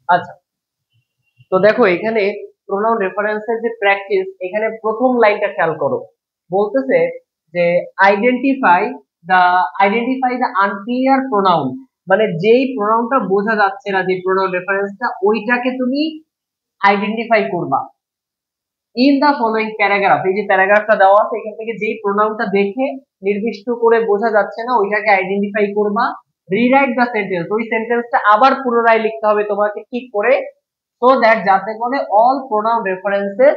আচ্ছা, তো দেখো এখানে প্রোনাউন রেফারেন্সের যে প্র্যাকটিস, এখানে প্রথম লাইনটা খেয়াল করো। বলতেছে যে identify identify the unclear pronoun, মানে যেই প্রোনাউনটা বোঝা যাচ্ছে না, যে প্রোনাউন রেফারেন্সটা, ওইটাকে তুমি আইডেন্টিফাই করবা। ইন দা ফলোইং প্যারাগ্রাফ, এই যে প্যারাগ্রাফটা দেওয়া আছে, এখান থেকে যেই প্রোনাউনটা দেখে নির্দিষ্ট করে বোঝা যাচ্ছে না, ওইটাকে আইডেন্টিফাই করবা। রিরাইট দা সেন্টেন্স, ওই সেন্টেন্সটা আবার পুনরায় লিখতে হবে তোমাকে ঠিক করে, সো দ্যাট, যাতে করে অল প্রোনাউন রেফারেন্সেস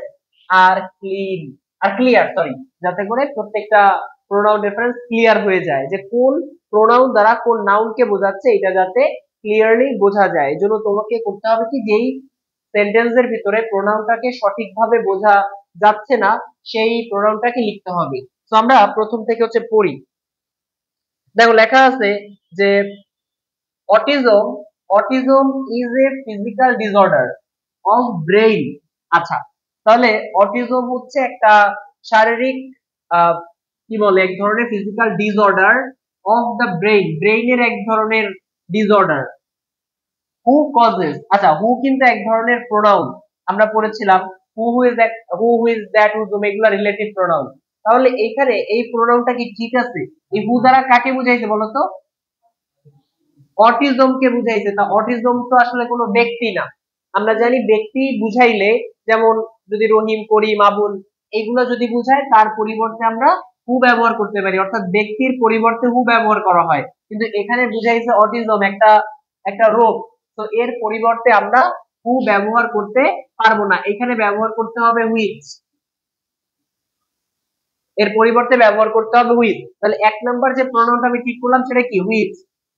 আর ক্লিন আর ক্লিয়ার, সরি, যাতে করে প্রত্যেকটা প্রোনাউন রেফারেন্স ক্লিয়ার হয়ে যায়, যে কোন প্রোনাউন দ্বারা কোন নাউনকে বোঝাচ্ছে, এটা যাতে ক্লিয়ারলি বোঝা যায়। এই জন্য তোমাকে করতে হবে কি, যেই সেন্টেন্সের ভিতরে প্রোনাউনটাকে সঠিকভাবে বোঝা যাচ্ছে না, সেই প্রোনাউনটাকে লিখতে হবে। তো আমরা প্রথম থেকে হচ্ছে পড়ি। দেখো লেখা আছে যে autism, autism is a physical disorder of brain. আচ্ছা, তাহলে অটিজম হচ্ছে একটা শারীরিক কি বলে, এক ধরনের physical disorder of the brain, ব্রেইনের এক ধরনের ডিসঅর্ডার। হু কজেস, আচ্ছা হু কিন্তু এক ধরনের প্রোনাউন, আমরা পড়েছিলাম হু ইজ দ্যাট, হুজুম, এগুলা রিলেটিভ প্রোনাউন। তাহলে এখানে এই প্রোনাউনটা কি ঠিক আছে? এই হু দ্বারা কাকে বুঝাইছে বলতো? অটিজমকে বুঝাইছে। তা অটিজম তো আসলে কোনো ব্যক্তি না। আমরা জানি ব্যক্তি বুঝাইলে, যেমন যদি রহিম, করিম, আবুল, এইগুলো যদি বুঝায়, তার পরিবর্তে আমরা হু ব্যবহার করতে পারি, অর্থাৎ ব্যক্তির পরিবর্তে হু ব্যবহার করা হয়। কিন্তু এখানে বুঝাইছে অটিজম একটা একটা রোগ, তো এর পরিবর্তে আমরা হু ব্যবহার করতে পারবো না, এখানে ব্যবহার করতে হবে হুইচ, এর পরিবর্তে ব্যবহার করতে হবে হুইচ। তাহলে এক নাম্বার যে প্রোনাউনটা আমি ঠিক করলাম সেটা কি, which.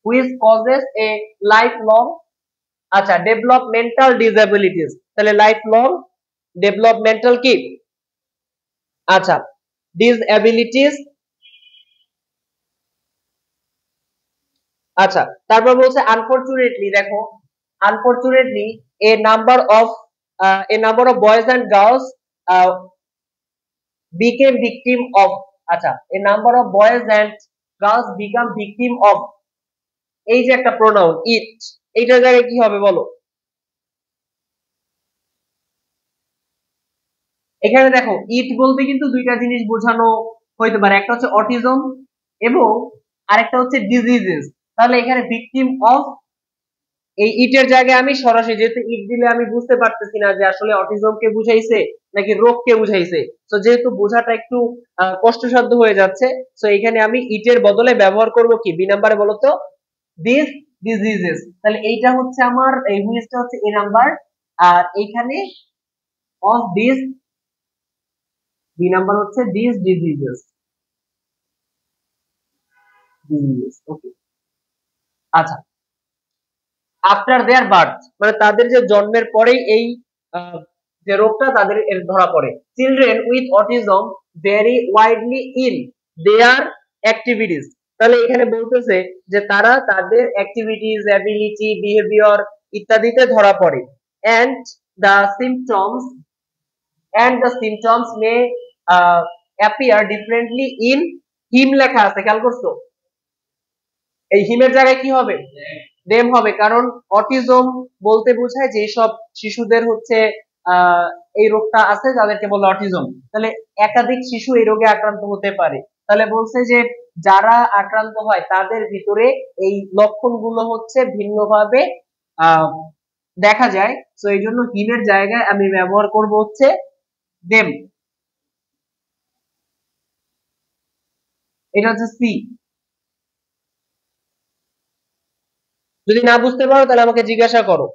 Which causes a life long, আচ্ছা, ডেভেলপমেন্টাল ডিসএবিলিটিস, তাহলে লাইফ লং ডেভেলপমেন্টাল কি, আচ্ছা, ডিসএবিলিটিস। আচ্ছা, তারপর বলছে আনফরচুনেটলি, দেখো unfortunately a number of boys and girls became victim of, আচ্ছা, a number of boys and girls become victim of, এই যে একটা প্রোনাউন ইট, এইটার জায়গায় কি হবে বলো? এখানে দেখো ইট বলতে কিন্তু দুইটা জিনিস বোঝানো হইতে পারে, একটা হচ্ছে অটিজম এবং আরেকটা হচ্ছে ডিজিজেস। তাহলে এখানে ভিকটিম অফ, এই ইটের জায়গায় আমি সরাসরি, যেহেতু ইট দিলে আমি বুঝতে পারতেছি না যে আসলে অটিজমকে বুঝাইছে নাকি রোগকে বুঝাইছে, তো যেহেতু বোঝাটা একটু কষ্টসাধ্য হয়ে যাচ্ছে, তো এখানে আমি ইটের বদলে ব্যবহার করব কি, বি নাম্বারে বলো তো, দিস ডিজিজেস। তাহলে এইটা হচ্ছে আমার, এই হুইচটা হচ্ছে এ নাম্বার, আর এইখানে অফ দিস, বি নাম্বার হচ্ছে দিস ডিজিজেস, ডিজিজেস, ওকে। আচ্ছা, আফটার দেয়ার বার্থ, মানে তাদের যে জন্মের পরেই এই আহ, যে রোগটা তাদের এর ধরা পড়ে। Children with autism very widely in their activities, তাহলে এখানে বলতেছে যে তারা তাদের অ্যাক্টিভিটিস, অ্যাবিলিটি, বিহেভিয়ার ইত্যাদিতে ধরা পড়ে। And the symptoms may appear differently in him, লেখা আছে, খেয়াল করছো? এই হিমের জায়গায় কি হবে, দেম হবে, কারণ অটিজম বলতে বোঝায় যে সব শিশুদের হচ্ছে আহ এই রোগটা আছে, যাদেরকে বলে অটিজম। তাহলে একাধিক শিশু এই রোগে আক্রান্ত হতে পারে। তাহলে বলছে যে যারা আক্রান্ত হয় তাদের ভিতরে এই লক্ষণগুলো হচ্ছে ভিন্নভাবে আহ দেখা যায়, তো এই জন্য হিমের জায়গায় আমি ব্যবহার করব হচ্ছে দেম, এটা হচ্ছে সি। যদি না বুঝতে পারো তাহলে আমাকে জিজ্ঞাসা করো।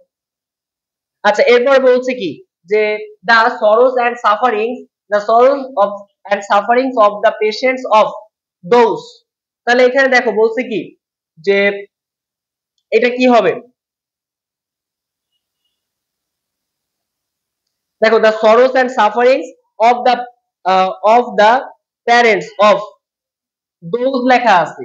আচ্ছা, এরপর বলছে কি, যে the sorrows and sufferings, the sorrows of and sufferings of the patients of those, তাহলে এখানে দেখো বলছে কি, যে এটা কি হবে, দেখো the sorrows and sufferings of the parents of those লেখা আছে।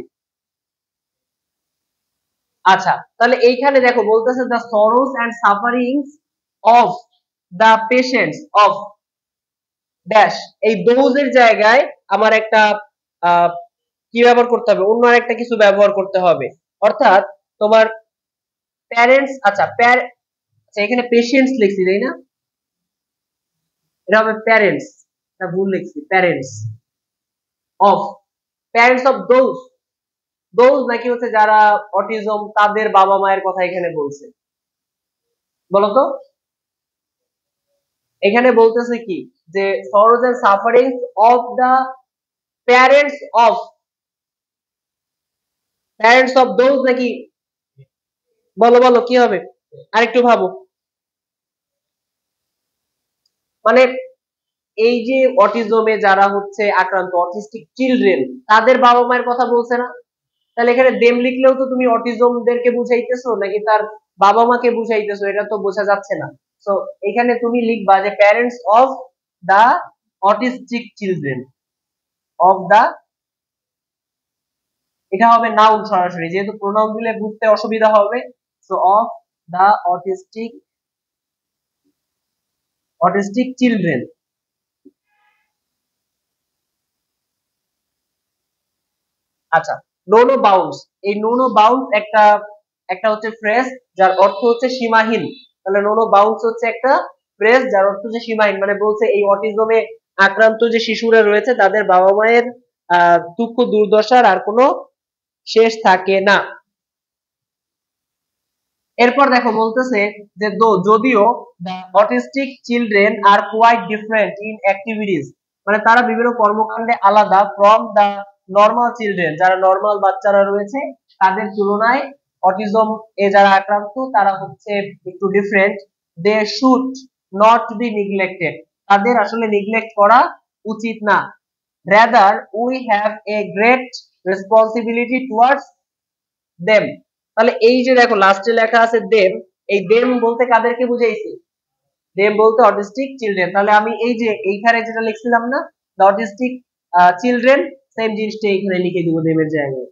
আচ্ছা, তাহলে এইখানে দেখো বলতেছে the sorrows and sufferings of the patients of dash, এই দোজের জায়গায় আমার একটা আহ, কি ব্যবহার করতে হবে, অন্য আরেকটা কিছু ব্যবহার করতে হবে। অর্থাৎ তোমার প্যারেন্টস, আচ্ছা আচ্ছা এখানে পেশেন্টস লিখছি তাই না, এটা হবে প্যারেন্টস, এটা ভুল লিখছি, parents of, parents of those, those নাকি হচ্ছে যারা অটিজম তাদের বাবা মায়ের কথা এখানে বলছে, বলতো এখানে বলতেছে কি যে sorrows and suffering of the parents of, parents of those নাকি, বলো বলো কি হবে, আরেকটু ভাবো। মানে এই যে অটিজমে যারা হচ্ছে আক্রান্ত, অটিস্টিক চিলড্রেন, তাদের বাবা মায়ের কথা বলছে না, তাহলে এখানে দেম লিখলেও তো তুমি অটিজমদেরকে বুঝাইতেছো নাকি তার বাবা মাকে বুঝাইতেছো, এটা তো বোঝা যাচ্ছে না। তো এখানে তুমি লিখবা যে parents of the autistic children, of the, এটা হবে নাউন সরাসরি, যেহেতু প্রোনাউন দিলে বুঝতে অসুবিধা হবে। So of the autistic, autistic children. আচ্ছা, নো নো বাউন্ডস, এই নো নো বাউন্ডস একটা, একটা হচ্ছে ফ্রেজ যার অর্থ হচ্ছে সীমাহীন, তাহলে নো নো বাউন্ডস হচ্ছে একটা ফ্রেজ যার অর্থ হচ্ছে সীমাহীন, মানে বলছে এই অটিজমে আক্রান্ত যে শিশুরা রয়েছে তাদের বাবা মায়ের দুঃখ দুর্দশার আর কোনো শেষ থাকে না। এরপর দেখো বলতেছে যে যদিও the autistic children are quite different in activities, মানে তারা বিভিন্ন কর্মকাণ্ডে আলাদা ফ্রম দা নর্মাল চিলড্রেন, যারা নর্মাল বাচ্চারা রয়েছে তাদের তুলনায় অটিজম এ যারা আক্রান্ত তারা হচ্ছে একটু different, they should not be neglected, তাদের আসলে নেগলেক্ট করা উচিত না, rather we have a great responsibility towards them. তাহলে এই যে দেখো লাস্টে লেখা আছে দেম, এই দেম বলতে কাদেরকে বুঝাইছে, দেম বলতে অটিস্টিক চিলড্রেন, তাহলে আমি এই যে এইখানে যেটা লিখছিলাম না দ্য অটিস্টিক চিলড্রেন, সেম জিনিসটা এখানে লিখে দিব দেমের জায়গায়।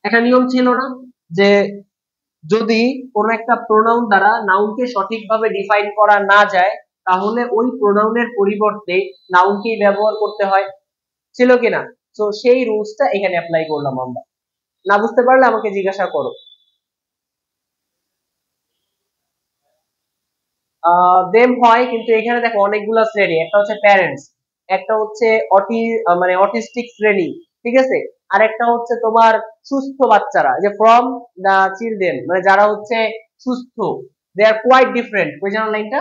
একটা নিয়ম ছিল না যে যদি কোন একটা প্রোনাউন দ্বারা নাউনকে সঠিকভাবে ডিফাইন করা না যায় তাহলে ওই প্রোনাউনের পরিবর্তে নাউনকেই ব্যবহার করতে হয়, ছিল কিনা? তো সেই রুলসটা এখানে অ্যাপ্লাই করলাম আমরা, না বুঝতে পারলে আমাকে জিজ্ঞাসা করো। দেম হয় কিন্তু এখানে দেখো অনেকগুলা শ্রেণী, একটা হচ্ছে প্যারেন্টস, একটা হচ্ছে মানে অটিস্টিক শ্রেণী, ঠিক আছে, আর একটা হচ্ছে তোমার সুস্থ বাচ্চারা, যে ফ্রম দা চিলড্রেন মানে যারা হচ্ছে সুস্থ, দে আর কোয়াইট ডিফারেন্ট, ওই জানো লাইনটা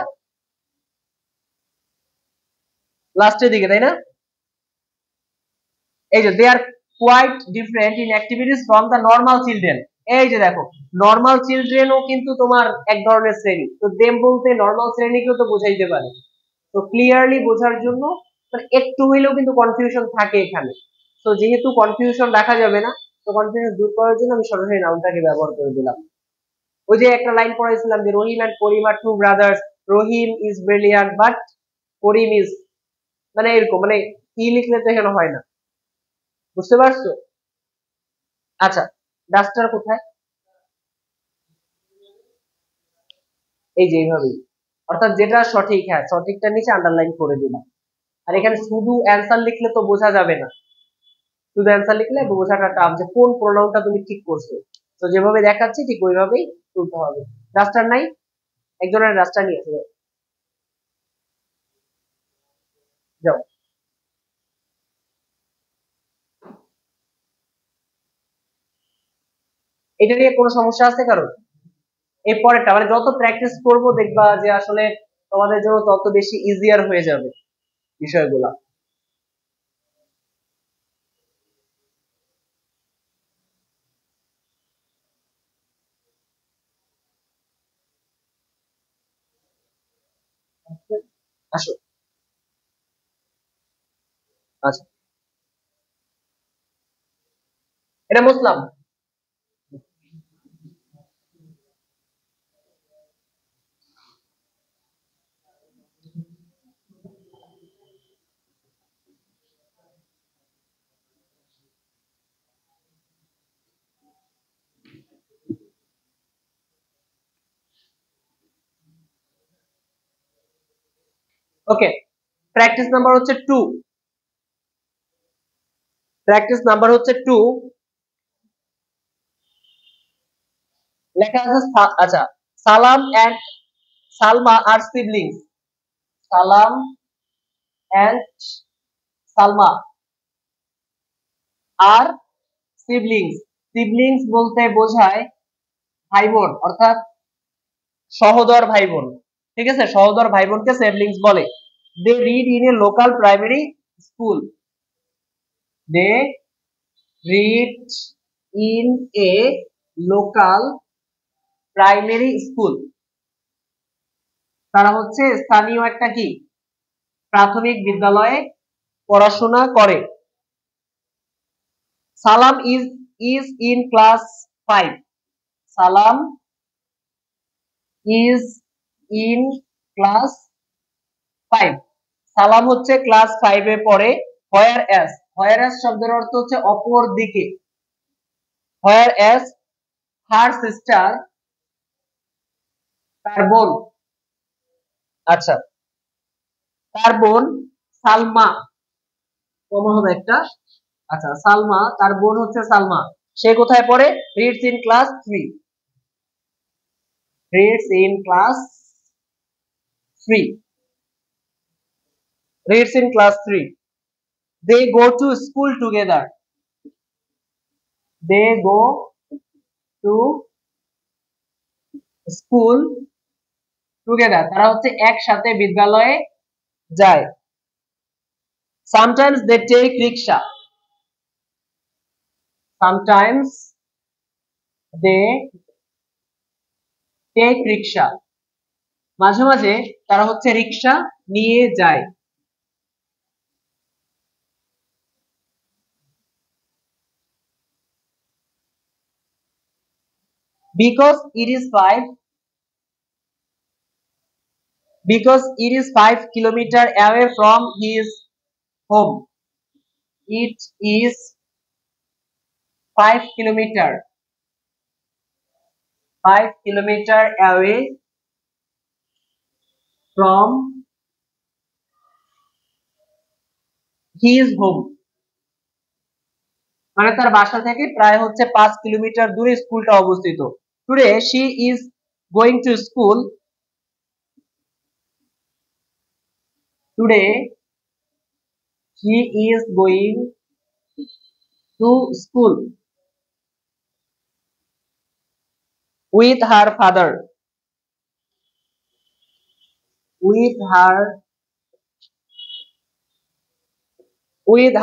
লাস্টের দিকে তাই না, এই যে they are quite different in activities from the normal children, এই যে দেখো নর্মাল চিলড্রেনও কিন্তু তোমার এক ধরনের শ্রেণী, তো দেম বলতে নর্মাল শ্রেণীকেও তো বোঝাইতে পারে। তো ক্লিয়ারলি বোঝার জন্য মানে একটু হইলেও কিন্তু কনফিউশন থাকে এখানে, তো যেহেতু কনফিউশন রাখা যাবে না, তো কনফিউশন দূর করার জন্য আমি সরাসরি নাউনটাকে ব্যবহার করে দিলাম। ওই যে একটা লাইন পড়াইছিলাম যে Rahim and Karim are two brothers, Rahim is brilliant but Karim is, মানে এরকম, মানে কি লিখলে তো এখানে হয় না, বুঝতে পারছো? আচ্ছা, ডাস্টার কোথায়, এই যে এইভাবেই, অর্থাৎ যেটা সঠিক, হ্যাঁ সঠিকটার নিচে আন্ডারলাইন করে দিলাম। আর এখানে শুধু অ্যান্সার লিখলে তো বোঝা যাবে না, শুধু অ্যান্সার লিখলে বোঝাটা টাফ যে কোন প্রোনাউনটা তুমি ঠিক করছো, তো যেভাবে দেখাচ্ছি ঠিক ওইভাবেই তুলতে হবে। রাস্টার নাই, একজনের রাস্টার নিয়ে আসবে, যাও। এটা নিয়ে কোনো সমস্যা আছে কারণ, এই পরেরটা মানে যত প্র্যাকটিস করবো দেখবা যে আসলে তোমাদের জন্য তত বেশি ইজিয়ার হয়ে যাবে বিষয়গুলা। আসো, আচ্ছা এটা বুঝলাম। ওকে, প্র্যাকটিস নাম্বার হচ্ছে 2, প্র্যাকটিস নাম্বার হচ্ছে 2। লেখা আছে আচ্ছা, Salam and Salma are siblings. Salam and Salma are siblings. Siblings বলতে বোঝায় ভাই বোন, অর্থাৎ সহোদর ভাই বোন। ঠিক আছে, সহোদর ভাই বোনকে সিবলিংস বলে। They read in a local primary school. They read in a local primary school. তারা হচ্ছে স্থানীয় একটা কি প্রাথমিক বিদ্যালয়ে পড়াশোনা করে। সালাম ইজ ইন ক্লাস 5। সালাম ইজ ইন ক্লাস 5। সালাম হচ্ছে ক্লাস 5 এ পড়ে। হোয়ার এস শব্দের অর্থ হচ্ছে অপর দিকে। হোয়ার এস হার সিস্টার, তার বোন। আচ্ছা, তার বোন সালমা, কমন হবে একটা। আচ্ছা, সালমা, তার বোন হচ্ছে সালমা, সে কোথায় পড়ে? Reads in class 3। reads in class 3 reads in class 3। they go to school together। they go to school together, তারা হচ্ছে একসাথে বিদ্যালয়ে যায়। sometimes they take rickshaw। sometimes they take rickshaw, মাঝে মাঝে তারা হচ্ছে রিকশা নিয়ে যায়। because it is 5 kilometer away from his home। it is 5 kilometer away from his home। মানে তার বাসা থেকে প্রায় হচ্ছে 5 কিলোমিটার দূরে স্কুলটা অবস্থিত। Today she is going to school। today she is going to school with her father। with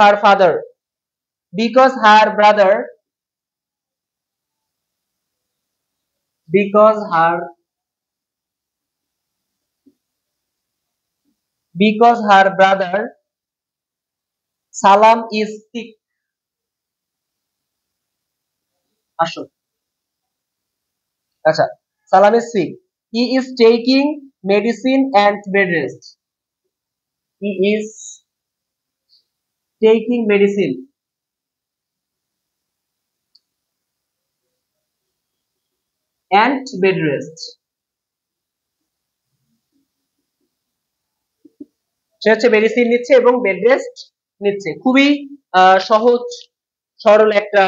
her father because her brother Salam is sick। আসো, আচ্ছা, সালাম is sick। he is taking medicine and bed rest। he is taking medicine and bed rest। সে হচ্ছে medicine নিচ্ছে এবং bed rest নিচ্ছে। খুবই সহজ সরল একটা।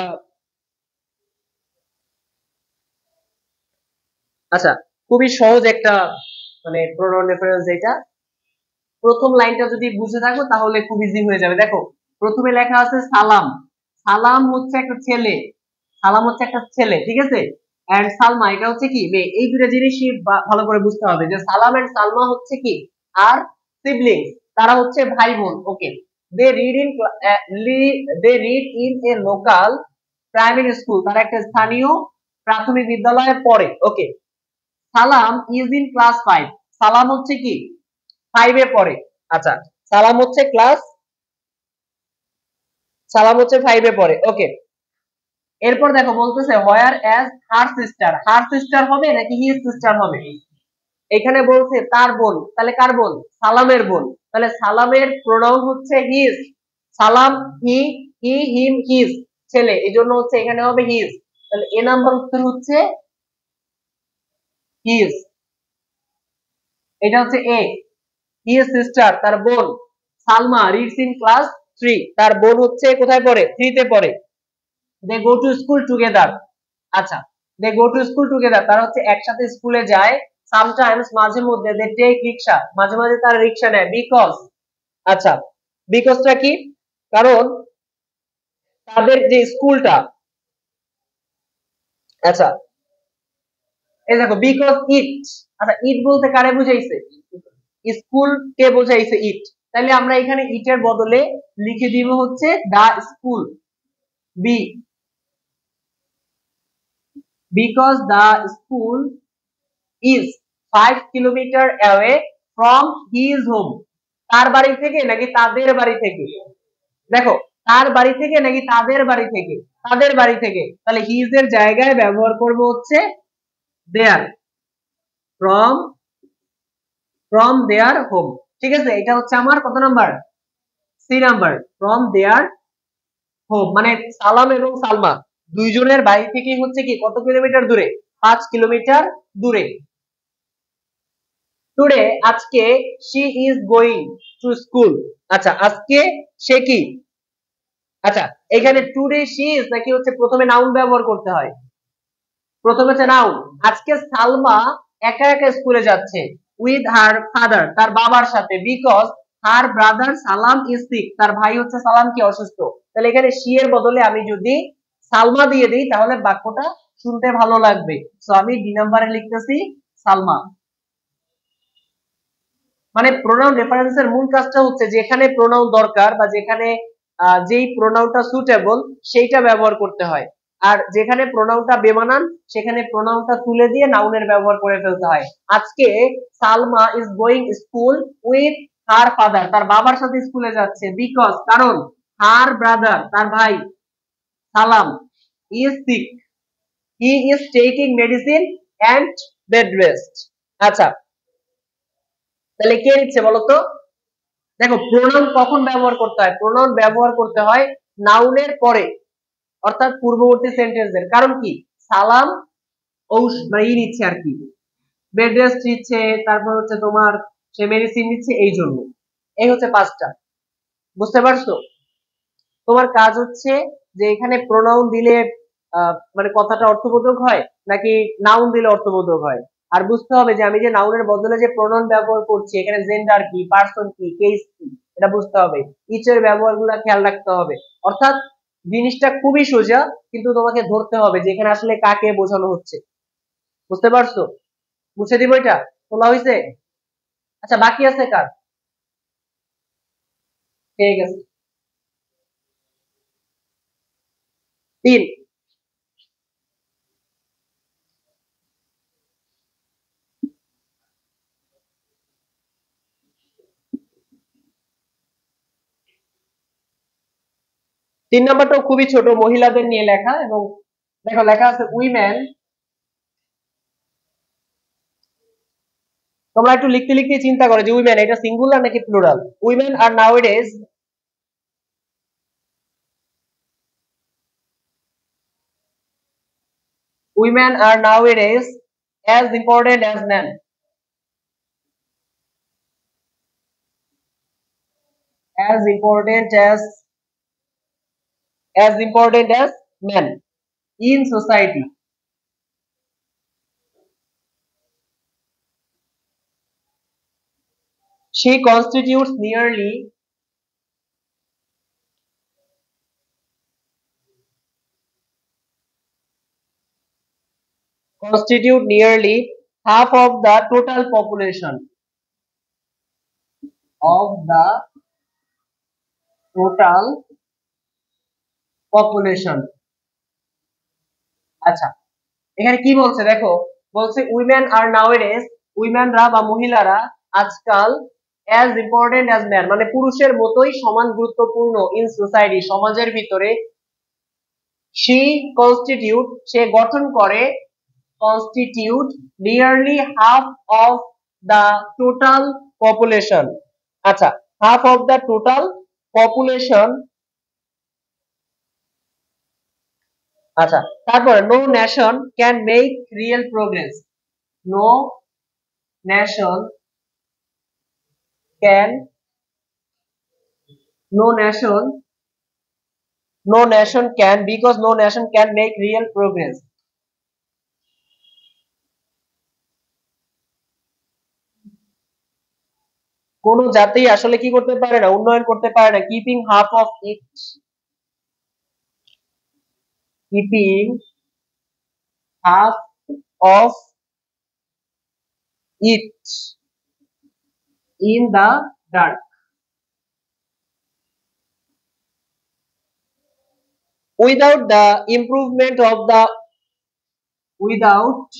আচ্ছা, খুবই সহজ একটা মানে প্রোনাউন রেফারেন্স। এটা প্রথম লাইনটা যদি বুঝে থাকো তাহলে খুব ইজি হয়ে যাবে। দেখো, প্রথমে লেখা আছে সালাম। সালাম হচ্ছে একটা ছেলে। সালাম হচ্ছে একটা ছেলে, ঠিক আছে। এন্ড সালমা, এটা হচ্ছে কি মেয়ে। এই দুটো জিনিসই ভালো করে বুঝতে হবে যে সালাম এন্ড সালমা হচ্ছে কি আর সিবলিংস, তারা হচ্ছে ভাই বোন। Okay, they read in a local primary school, তারা একটা স্থানীয় প্রাথমিক বিদ্যালয়ে পড়ে। ওকে, সালাম ইজ ইন ক্লাস 5। সালাম হচ্ছে কি 5 এ পড়ে। আচ্ছা, সালাম হচ্ছে 5 এ পড়ে। ওকে, এরপর দেখো বলতেছে whereas her sister. Her sister হবে নাকি হিজ সিস্টার হবে? এখানে বলছে তার বোন, তাহলে কার বোন? সালামের বোন। তাহলে সালামের প্রোনাউন হচ্ছে হিজ। সালাম হিম হিজ, ছেলে, এই জন্য হচ্ছে এখানে হবে হিজ। তাহলে এ নাম্বার উত্তর হচ্ছে হিজ। এটা হচ্ছে এ। হিজ সিস্টার, তার বোন সালমা রিডস ইন ক্লাস 3, তার বোন হচ্ছে কোথায় পড়ে? 3 তে পড়ে। দে গো টু স্কুল টুগেদার। আচ্ছা, দে গো টু স্কুল টুগেদার, তারা হচ্ছে একসাথে স্কুলে যায়। সামটাইমস, মাঝে মধ্যে, দে টেক রিকশা, মাঝে মাঝে তারা রিকশা নেয়। বিকজ, আচ্ছা, বিকজটা কি? কারণ তাদের যে স্কুলটা, আচ্ছা এই দেখো বিকজ ইট, আচ্ছা ইট বলতে কারে বুঝাইছে? স্কুল কে বোঝাইছে? ইট। তাহলে আমরা এখানে ইটের বদলে লিখে দিব হচ্ছে the school. Be, because the school is 5 kilometre away from his home. তার বাড়ি থেকে নাকি তাদের বাড়ি থেকে? দেখো, তার বাড়ি থেকে নাকি তাদের বাড়ি থেকে? তাদের বাড়ি থেকে। তাহলে হিজ এর জায়গায় ব্যবহার করব হচ্ছে their, from, from their home. ঠিক আছে, এটা হচ্ছে আমার কত number? C number, from their home. মানে সালাম এবং সালমা দুইজনের বাড়ি থেকে হচ্ছে কি কত কিলোমিটার দূরে? 5 কিলোমিটার দূরে। টুডে, আজকে, she is going to school. আচ্ছা, আজকে সে কি? আচ্ছা, এখানে টুডে শি ইজ নাকি হচ্ছে প্রথমে নাউন ব্যবহার করতে হয়? প্রথমে হচ্ছে নাউন। আজকে সালমা একা একা স্কুলে যাচ্ছে উইথ হার ফাদার, তার বাবার সাথে। বিকজ হার ব্রাদার সালাম ইজ সিক, তার ভাই হচ্ছে সালাম কি অসুস্থ। তাহলে এখানে শি এর বদলে আমি যদি সালমা দিয়ে দিই তাহলে বাক্যটা শুনতে ভালো লাগবে। সো আমি ডি নাম্বারে লিখতেছি সালমা। মানে প্রোনাউন রেফারেন্সের মূল কাজটা হচ্ছে যেখানে প্রোনাউন দরকার বা যেখানে যেই প্রোনাউনটা সুটেবল সেইটা ব্যবহার করতে হয়, আর যেখানে প্রোনাউনটা বেমানান সেখানে প্রোনাউনটা তুলে দিয়ে নাউনের ব্যবহার করে ফেলতে হয়। আজকে Salma is going school with her father, তার বাবার সাথে স্কুলে যাচ্ছে। বিকজ, কারণ হার ব্রাদার, তার ভাই Salam, is sick, he is taking medicine and bed rest. আচ্ছা, তাহলে কে নিচ্ছে বলতো? দেখো, প্রোনাউন কখন ব্যবহার করতে হয়? প্রোনাউন ব্যবহার করতে হয় নাউনের পরে, অর্থাৎ পূর্ববর্তী সেন্টেন্সের। কারণ কি? সালাম মানে নিচ্ছে আর কি, বেড রেস্ট নিচ্ছে, তারপর হচ্ছে তোমার সে মেডিসিন নিচ্ছে, এই জন্য। এই হচ্ছে পাঁচটা। বুঝতে পারছো? তোমার কাজ হচ্ছে যে এখানে প্রোনাউন দিলে মানে কথাটা অর্থবোধক হয় নাকি নাউন দিলে অর্থবোধক হয়। আর বুঝতে হবে যে আমি যে নাউনের বদলে যে প্রোনাউন ব্যবহার করছি এখানে জেন্ডার কি, পার্সন কি, কেস কি, এটা বুঝতে হবে। ইচের ব্যবহারগুলো খেয়াল রাখতে হবে। অর্থাৎ জিনিসটা খুবই সোজা, কিন্তু তোমাকে ধরতে হবে যে এখানে আসলে কাকে বোঝানো হচ্ছে। বুঝতে পারছো? মুছে দিব এটা? তোলা হয়েছে? আচ্ছা, বাকি আছে কার? ঠিক আছে। 3, 3 নাম্বারটাও খুবই ছোট, মহিলাদের নিয়ে লেখা। এবং দেখো লেখা আছে উইমেন। তোমরা একটু লিখতে লিখতে চিন্তা করো যে উইমেন এটা সিঙ্গুলার নাকি plural. Women are nowadays, women are nowadays as important as men, as important as important as men in society. She constitute nearly half of the total population of the total population. আচ্ছা, এখানে কি বলছে দেখো, বলছে women are নাওএডেজ, উইমেনরা বা মহিলারা আজকাল as important as man, মানে পুরুষের মতোই সমান গুরুত্বপূর্ণ ইন সোসাইটি, সমাজের ভিতরে। শি কনস্টিটিউট, সে গঠন করে, constitute nearly half of the total population. আচ্ছা, half of the total population. আচ্ছা, তারপরে no nation can make real progress. No nation can no nation no nation can, because no nation can make real progress. কোন জাতি আসলে কি করতে পারে না, উন্নয়ন করতে পারে না, keeping half of it, keeping half of it in the dark. Without the improvement of the without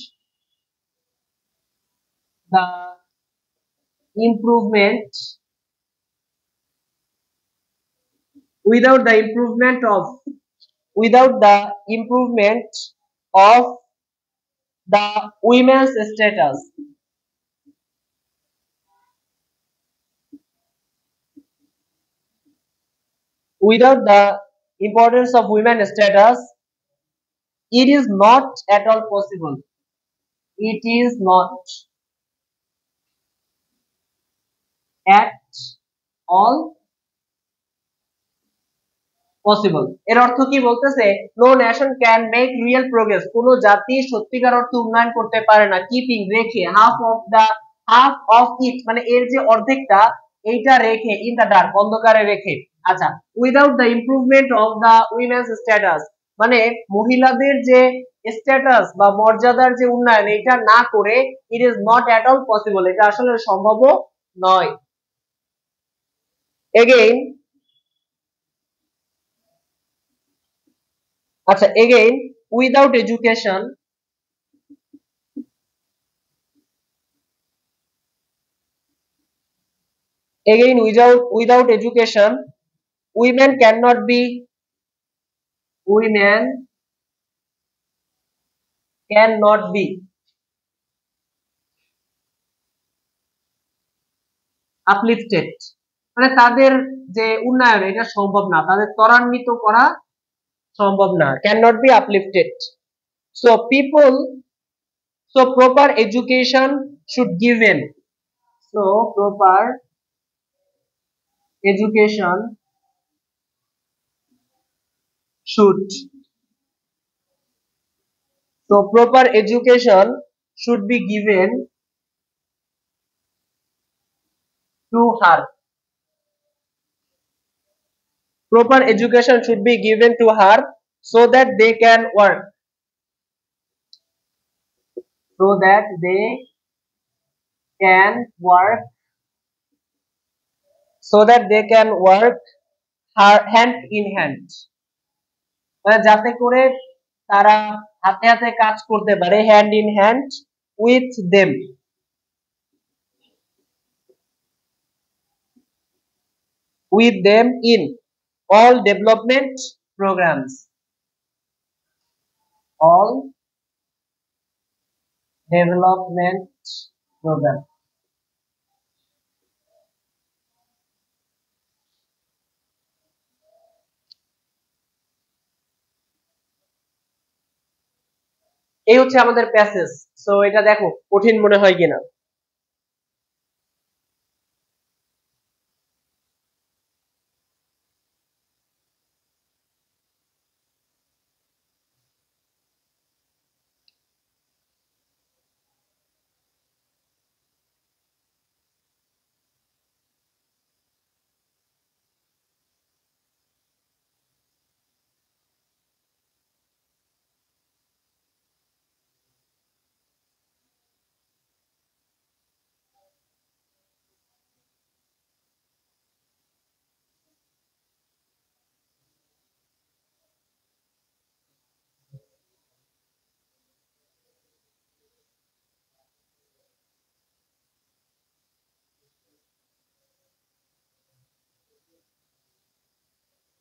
the improvement without the improvement of without the improvement of the women's status, without the importance of women's status, it is not at all possible. It is not at all possible. এর অর্থ কি বলতেছে, no nation can make real progress, কোন জাতি সত্যিকার অর্থে উন্নয়ন করতে পারে না, কিপিং রেখে, হাফ অফ ইট মানে এর যে অর্ধেকটা এইটা রেখে, ইন দা ডার্ক অন্ধকারে রেখে। আচ্ছা, without the improvement of the women's status মানে মহিলাদের যে স্ট্যাটাস বা মর্যাদার যে উন্নয়ন এটা না করে, it is not at all possible, এটা আসলে সম্ভব নয়। এগেইন আচ্ছা, again without education again without education women cannot be women cannot be uplifted মানে তাদের যে উন্নয়ন এটা সম্ভব না, তাদের ত্বরান্বিত করা সম্ভব না, cannot be uplifted. So people, so proper education should given, so proper education should so proper education should be given to her, proper education should be given to her so that they can work, so that they can work so that they can work hand in hand মানে যাতে করে তারা হাতে হাতে কাজ করতে পারে, hand in hand with them, with them in all development programs, all development program। এই হচ্ছে আমাদের প্যাসেজ। সো এটা দেখো কঠিন মনে হয় কিনা।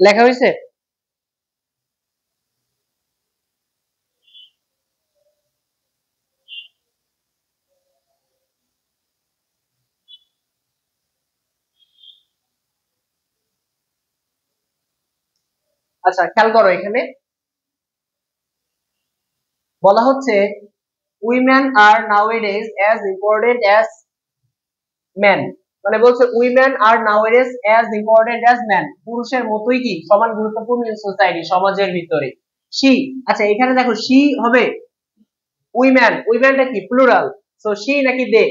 লেখা হয়েছে? আচ্ছা, খেয়াল করো, এখানে বলা হচ্ছে women are nowadays as important as men, মানে বলছে women are nowadays as important as man, পুরুষের মতোই কি সমান গুরুত্বপূর্ণ ইন সোসাইটি, সমাজের ভিতরে। শি, আচ্ছা এখানে দেখো শি হবে উইমেন, উইমেনটা কি প্লুরাল, সো শি নাকি দে,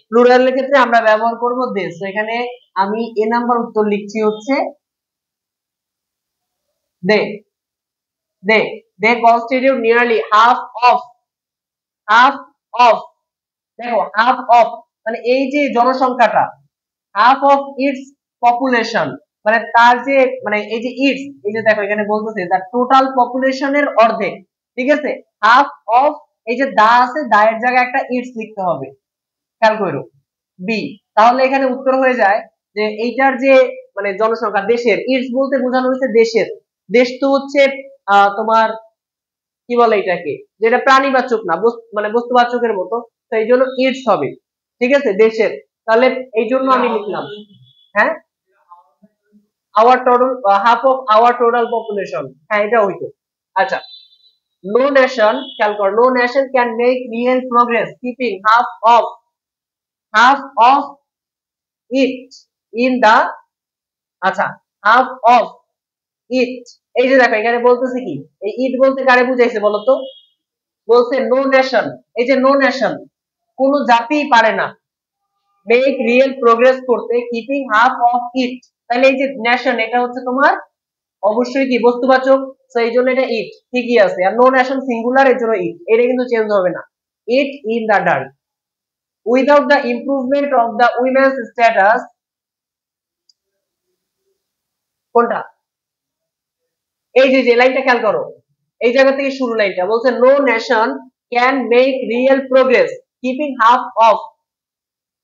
প্লুরালের ক্ষেত্রে আমরা ব্যবহার করব দে। সো এখানে আমি এ নাম্বার উত্তর লিখছি হচ্ছে they. They constitute nearly half of, half of, দেখো হাফ অফ মানে এই যে জনসংখ্যাটা, হাফ অফ ইটস পপুলেশন, মানে তার যে মানে এই যে ইটস, এই যে দেখো এখানে বলতেছে তার টোটাল পপুলেশনের অর্ধেক, ঠিক আছে। হাফ অফ, এই যে দা আছে, দা এর জায়গায় একটা ইটস লিখতে হবে, খেয়াল করো বি, তাহলে এখানে উত্তর হয়ে যায় যে এইটার যে মানে জনসংখ্যা দেশের, ইটস বলতে বোঝানো হয়েছে দেশের, দেশ তো হচ্ছে তোমার কি বলে এটাকে, যেটা প্রাণীবাচক না, মানে বস্তুবাচকের মতো, তো এই জন্য ইটস হবে, ঠিক আছে, দেশের। তাহলে এই জন্য আমি লিখলাম, হ্যাঁ our total, half of our total population, হ্যাঁ এটা হইতো। আচ্ছা, নো নেশন, খেয়াল কর, no nation can make real progress keeping half of it in the, আচ্ছা হাফ অফ ইট, এই যে দেখো এখানে বলতেছে কি, এই ইট বলতে কারে বুঝাইছে বলো তো, বলছে নো নেশন, এই যে নো নেশন কোন জাতিই পারে না মেক রিয়েল প্রোগ্রেস করতে কিপিং হাফ অফ ইট, তাহলে এই যে নেশন এটা হচ্ছে তোমার অবশ্যই কি বস্তুবাচক, তো এই জন্য এটা ইট ঠিকই আছে, আর নো নেশন সিঙ্গুলার, এর জন্য ইট, এটা কিন্তু চেঞ্জ হবে না, it in the dark, without the improvement of the women's status, কোনটা, এই যে লাইনটা খেয়াল করো, এই জায়গা থেকে শুরু লাইনটা বলছে no nation can make real progress keeping half of,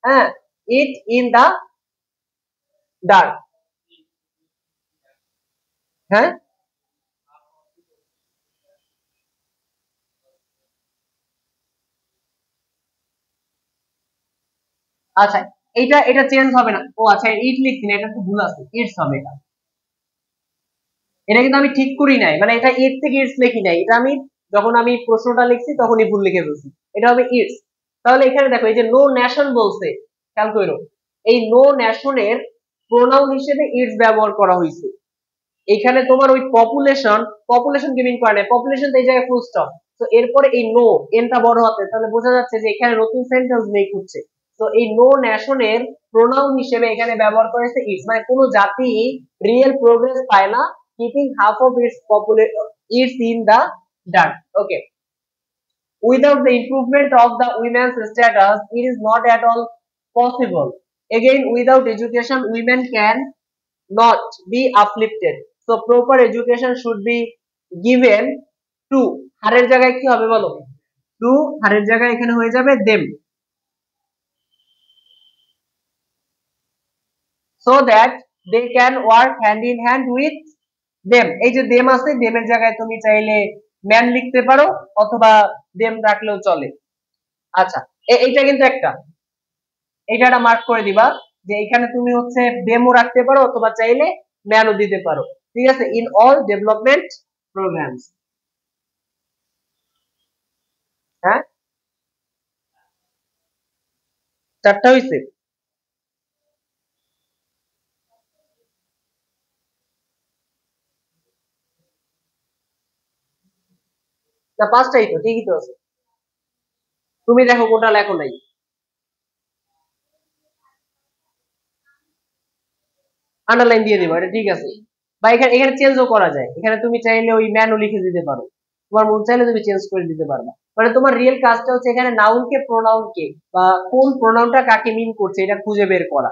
হ্যাঁ ইট ইন দা ডার্ক, হ্যাঁ আচ্ছা এটা চেঞ্জ হবে না, ও আচ্ছা ইট লিখছি না, এটা তো ভুল আছে, ইটস হবে এটা, এটা কিন্তু আমি ঠিক করি নাই, মানে এটা ইট থেকে ইটস লিখি নাই, এটা আমি যখন আমি প্রশ্নটা লিখছি তখনই ভুল লিখে ফেলছি, এটা হবে ইটস। তাহলে এখানে দেখো এই যে নো নেশন বলছে, খেয়াল করো এই নো নেশনের প্রোনাউন হিসেবে ইটস ব্যবহার করা হয়েছে, এখানে তোমার ওই পপুলেশন, পপুলেশন কে মিন করে না, পপুলেশন তো এই জায়গায় ফুল স্টপ, তো এরপরে এই নো এনটা বড় হাতে, তাহলে বোঝা যাচ্ছে যে এখানে নতুন সেন্টেন্স মেক হচ্ছে, তো এই নো নেশনের প্রোনাউন হিসেবে এখানে ব্যবহার করেছে ইটস, মানে কোনো জাতি রিয়েল প্রোগ্রেস পায় না keeping half of its population it's in the dark, okay, without the improvement of the women's status it is not at all possible, again without education women can not be uplifted, so proper education should be given to, হারের জায়গায় কি হবে বলো, two, হারের জায়গায় এখানে হয়ে যাবে them, so that they can work hand in hand with them, এই যে them আছে, them এর জায়গায় তুমি চাইলে ম্যান লিখতে পারো অথবা them রাখলেও চলে। আচ্ছা এইটা কিন্তু একটা, এইটা মার্ক করে দিবা যে এখানে তুমি হচ্ছে ডেমো রাখতে পারো অথবা চাইলে ম্যানও দিতে পারো, ঠিক আছে, ইন অল ডেভেলপমেন্ট প্রোগ্রামস, হ্যাঁ চারটা হইছে, না পাঁচটাই তো, ঠিকই তো আছে, তুমি দেখো কোনটা লেখো নাই, আন্ডারলাইন দিয়ে দিবা, এটা ঠিক আছে, বা এখানে এখানে চেঞ্জও করা যায়, এখানে তুমি চাইলে ওই ম্যানও লিখে দিতে পারো, তোমার মন চাইলে তুমি চেঞ্জ করে দিতে পারবা, মানে তোমার রিয়েল কাজটা হচ্ছে এখানে নাউনকে প্রোনাউনকে বা কোন প্রোনাউনটা কাকে মিন করছে এটা খুঁজে বের করা,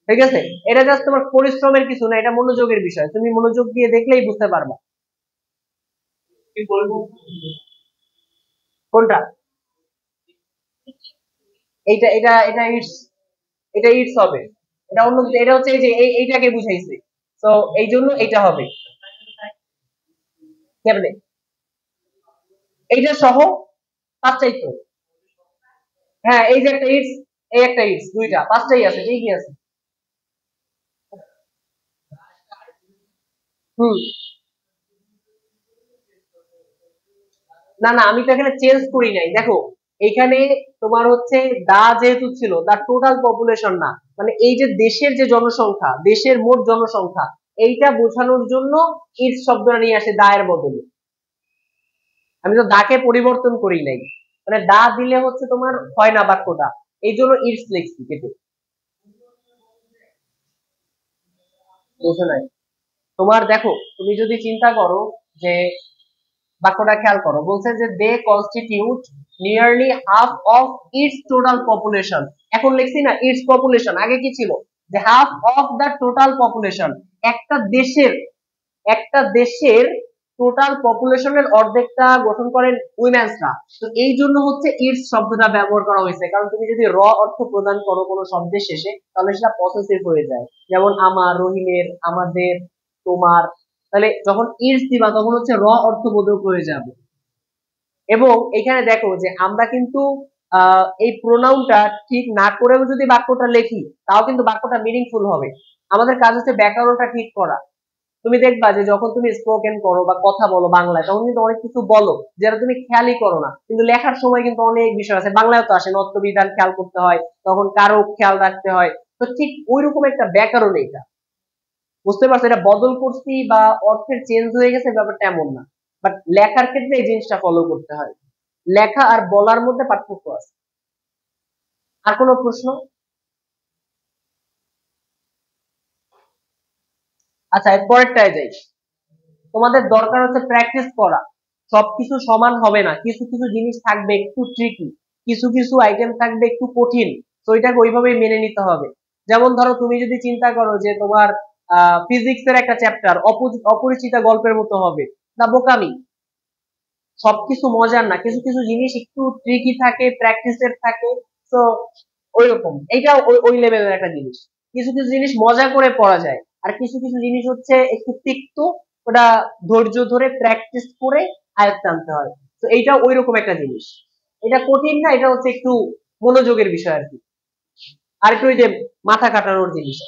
ঠিক আছে, এটা জাস্ট তোমার পরিশ্রমের কিছু না, এটা মনোযোগের বিষয়, তুমি মনোযোগ দিয়ে দেখলেই বুঝতে পারবা। কোনটা, এইটা এটা এটা ইটস, এটা ইটস হবে, এটা অন্য কিছু, এটা হচ্ছে এই যে এইটাকে বুঝাইছে, তো এই জন্য এটা হবে কেমনে, এইটা সহ পাঁচটাই তো, হ্যাঁ এই যে একটা ইটস, এই একটা ইটস, দুইটা পাঁচটাই আছে, ঠিকই আছে, হুম, না না আমি তো এখানে চেঞ্জ করি নাই, দেখো এখানে তোমার হচ্ছে দা যেহেতু ছিল, দা টোটাল পপুলেশন না, মানে এই যে দেশের যে জনসংখ্যা, দেশের মোট জনসংখ্যা, এইটা বোঝানোর জন্য ইটস শব্দটা নিয়ে আসে দা এর বদলে। আমি তো দাকে পরিবর্তন করি নাই, মানে দা দিলে হচ্ছে তোমার হয় না বাক্যটা, এই জন্য ইটস লিখছি কেটে। বুঝে নাই? তোমার দেখো, তুমি যদি চিন্তা করো যে বাক্যটা খেয়াল করো, বলছে যে they constitute nearly half of its total population. এখন লিখছি না ইটস পপুলেশন, আগে কি ছিল যে half of the total population. একটা দেশের, একটা দেশের টোটাল পপুলেশনের অর্ধেকটা গঠন করেন উইমেন্সরা। তো এই জন্য হচ্ছে ইটস শব্দটা ব্যবহার করা হয়েছে, কারণ তুমি যদি র অর্থ প্রদান করো কোনো শব্দের শেষে তাহলে সেটা পসেসিভ হয়ে যায়, যেমন আমার, রহিমের, আমাদের, তোমার। তাহলে যখন ইটস দিবা তখন হচ্ছে র অর্থ বোধক হয়ে যাবে। এবং এখানে দেখো যে আমরা কিন্তু এই প্রোনাউনটা ঠিক না করেও যদি বাক্যটা লিখি তাও কিন্তু বাক্যটা মিনিংফুল হবে। আমাদের কাজ হচ্ছে ব্যাকরণটা ঠিক করা। তুমি দেখবা যে যখন তুমি স্পোকেন করো বা কথা বলো বাংলায়, তখন কিন্তু অনেক কিছু বলো যেটা তুমি খেয়ালই করো না, কিন্তু লেখার সময় কিন্তু অনেক বিষয় আছে, বাংলায় তো আসে, নত্য বিধান খেয়াল করতে হয়, তখন কারো খেয়াল রাখতে হয়। তো ঠিক ওইরকম একটা ব্যাকরণ এটা, বুঝতে পারছো? এটা বদল করছি বা অর্থের চেঞ্জ হয়ে গেছে ব্যাপারটা এমন না, বাট লেখার ক্ষেত্রে এই জিনিসটা ফলো করতে হয়। লেখা আর বলার মধ্যে পার্থক্য আছে। আর কোনো প্রশ্ন? আচ্ছা, এর পরেরটায় যাই। তোমাদের দরকার হচ্ছে প্র্যাকটিস করা। সবকিছু সমান হবে না, কিছু কিছু জিনিস থাকবে একটু ট্রিকি, কিছু কিছু আইটেম থাকবে একটু কঠিন, তো এটাকে ওইভাবেই মেনে নিতে হবে। যেমন ধরো তুমি যদি চিন্তা করো যে তোমার ফিজিক্স এর একটা চ্যাপ্টার অপরিচিতা গল্পের মতো হবে, না বোকামি। সবকিছু মজার না, কিছু কিছু জিনিস একটু ট্রিকি থাকে, প্র্যাকটিসের থাকে। তো ওইরকম এইটা ওই ওই লেভেলের একটা জিনিস। কিছু কিছু জিনিস মজা করে পড়া যায়, আর কিছু কিছু জিনিস হচ্ছে একটু তিক্ত, ওটা ধৈর্য ধরে প্র্যাকটিস করে আয়ত্তে আনতে হয়। তো এইটা ওইরকম একটা জিনিস। এটা কঠিন না, এটা হচ্ছে একটু মনোযোগের বিষয় আর কি, আর একটু ওই যে মাথা কাটানোর জিনিস।